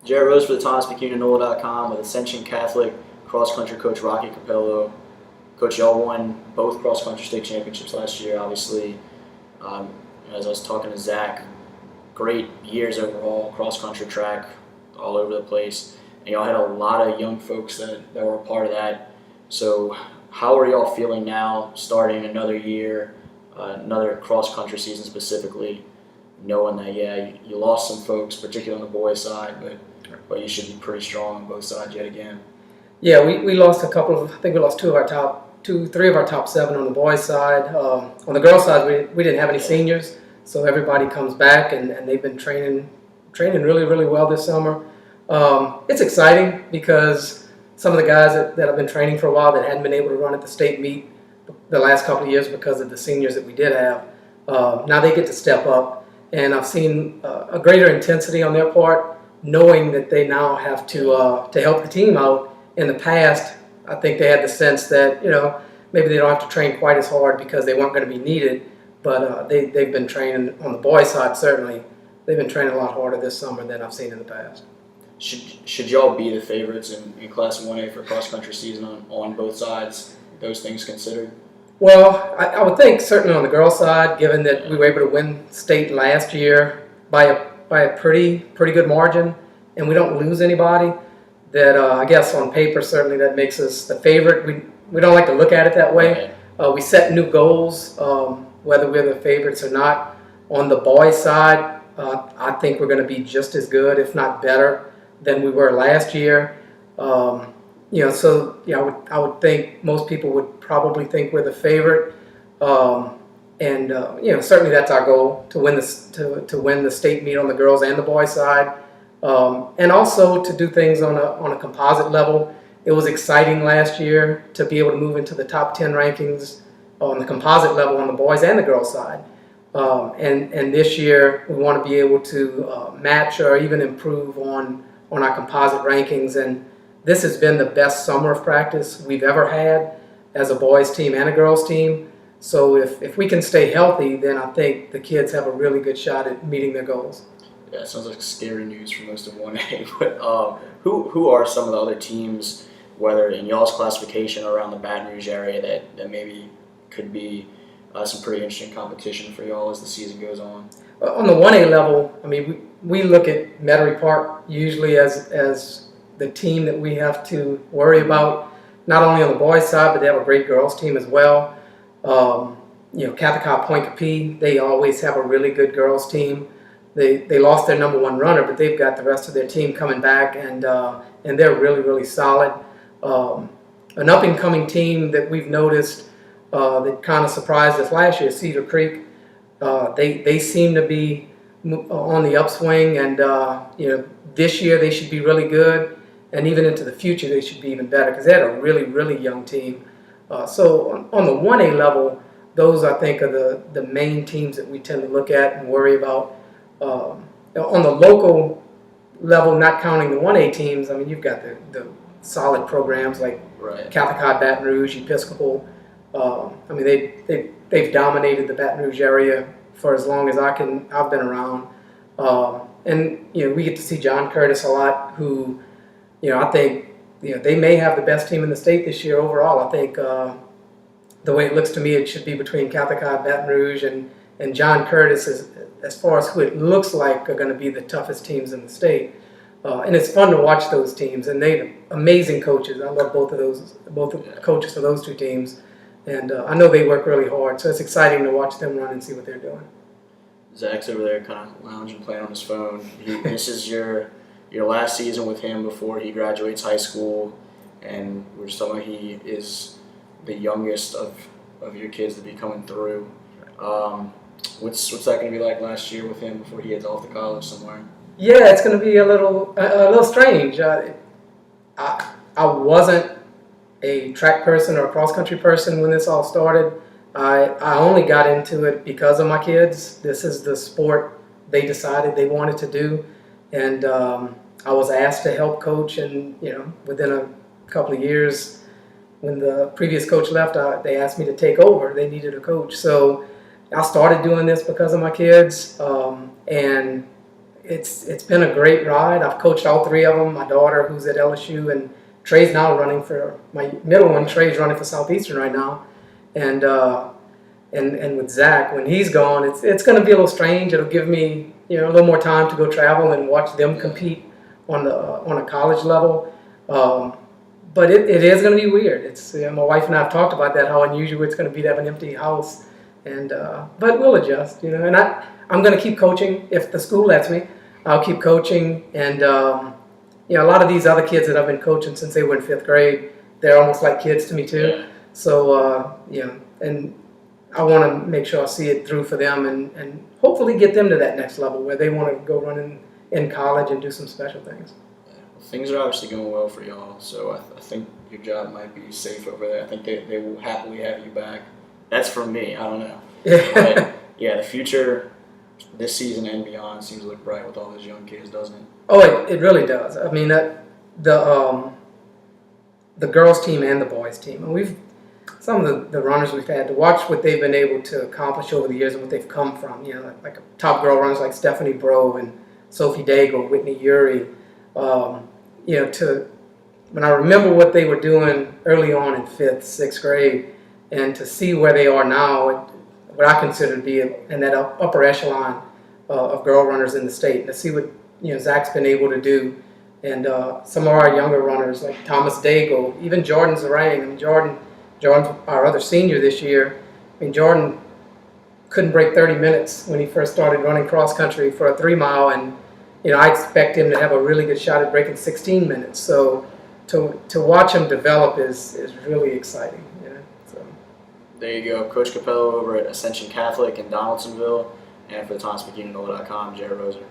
Jared Rose for the Thomas McCune and NOLA.com with Ascension Catholic cross-country coach Rocky Capello. Coach, y'all won both cross-country state championships last year, obviously. As I was talking to Zach, great years overall, cross-country track all over the place. And y'all had a lot of young folks that were a part of that. So how are y'all feeling now, starting another year, another cross-country season specifically, knowing that, yeah, you lost some folks, particularly on the boys' side, but you should be pretty strong on both sides yet again? Yeah, we lost a couple of, I think we lost three of our top 7 on the boys' side. On the girls' side, we didn't have any seniors, so everybody comes back, and they've been training really, really well this summer. It's exciting because some of the guys that have been training for a while that hadn't been able to run at the state meet the last couple of years because of the seniors that we did have, now they get to step up, and I've seen a greater intensity on their part, knowing that they now have to help the team out. In the past, I think they had the sense that, maybe they don't have to train quite as hard because they weren't going to be needed, but they've been training on the boys' side, certainly. They've been training a lot harder this summer than I've seen in the past. Should y'all be the favorites in Class 1A for cross-country season on both sides, those things considered? Well, I would think certainly on the girls' side, given that we were able to win state last year by a pretty good margin, and we don't lose anybody, that I guess on paper certainly that makes us the favorite. We don't like to look at it that way. Right. We set new goals, whether we're the favorites or not. On the boys' side, I think we're going to be just as good, if not better, than we were last year. I would think most people would probably think we're the favorite, and certainly that's our goal, to win the state meet on the girls and the boys' side. And also to do things on a composite level. It was exciting last year to be able to move into the top 10 rankings on the composite level on the boys and the girls side. And this year we want to be able to match or even improve on our composite rankings. And this has been the best summer of practice we've ever had as a boys team and a girls team. So if we can stay healthy, then I think the kids have a really good shot at meeting their goals. Yeah, it sounds like scary news for most of 1A. But who are some of the other teams, whether in y'all's classification or around the Baton Rouge area, that maybe could be some pretty interesting competition for y'all as the season goes on? On the 1A level, I mean, we look at Metairie Park usually as the team that we have to worry about, not only on the boys' side, but they have a great girls' team as well. Catholic Point Capee, they always have a really good girls' team. They lost their number 1 runner, but they've got the rest of their team coming back, and they're really, really solid. An up-and-coming team that we've noticed that kind of surprised us last year, Cedar Creek. They seem to be on the upswing, and this year they should be really good, and even into the future they should be even better because they had a really, really young team. So on the 1A level, those I think are the main teams that we tend to look at and worry about. On the local level, not counting the 1A teams, I mean, you've got the solid programs like Catholic High Baton Rouge, Episcopal. I mean, they've dominated the Baton Rouge area for as long as I've been around. And we get to see John Curtis a lot, who, I think, they may have the best team in the state this year overall. I think the way it looks to me, it should be between Catholic High Baton Rouge and John Curtis as far as who it looks like are going to be the toughest teams in the state. And it's fun to watch those teams, and they're amazing coaches. I love both the coaches for those two teams, and I know they work really hard, so it's exciting to watch them run and see what they're doing. Zach's over there kind of lounging, playing on his phone. This is your last season with him before he graduates high school, and we're just talking about he is the youngest of your kids to be coming through. What's that going to be like last year with him before he heads off to college somewhere? Yeah, it's going to be a little strange. I wasn't a track person or a cross-country person when this all started. I only got into it because of my kids. This is the sport they decided they wanted to do, and I was asked to help coach, and within a couple of years, when the previous coach left, they asked me to take over. They needed a coach, so I started doing this because of my kids, and it's been a great ride. I've coached all three of them. My daughter, who's at LSU, and Trey's now running for my middle one. Trey's running for Southeastern right now, and with Zach, when he's gone, it's going to be a little strange. It'll give me a little more time to go travel and watch them compete on a college level. But it is going to be weird. It's my wife and I have talked about that, how unusual it's going to be to have an empty house, and but we'll adjust, And I'm going to keep coaching if the school lets me. I'll keep coaching, and a lot of these other kids that I've been coaching since they were in 5th grade, they're almost like kids to me too. So and I want to make sure I see it through for them, and hopefully get them to that next level where they want to go run in college and do some special things. Things are obviously going well for y'all, so I think your job might be safe over there. I think they will happily have you back. That's from me. I don't know. But, yeah, the future this season and beyond seems to look bright with all those young kids, doesn't it? Oh, it really does. I mean, the girls team and the boys team, and some of the runners we've had, to watch what they've been able to accomplish over the years and what they've come from. Like top girl runners like Stephanie Bro and Sophie Daigle, Whitney Uri. When I remember what they were doing early on in 5th, 6th grade, and to see where they are now, what I consider to be in that upper echelon of girl runners in the state, and to see what Zach's been able to do, and some of our younger runners like Thomas Daigle, even Jordan Zarang. I mean, Jordan's our other senior this year. I mean, Jordan couldn't break 30 minutes when he first started running cross country for a 3-mile, and I expect him to have a really good shot at breaking 16 minutes. So to watch him develop is really exciting. So. There you go, Coach Capello over at Ascension Catholic in Donaldsonville, and for the NOLA.com, Jared Roser.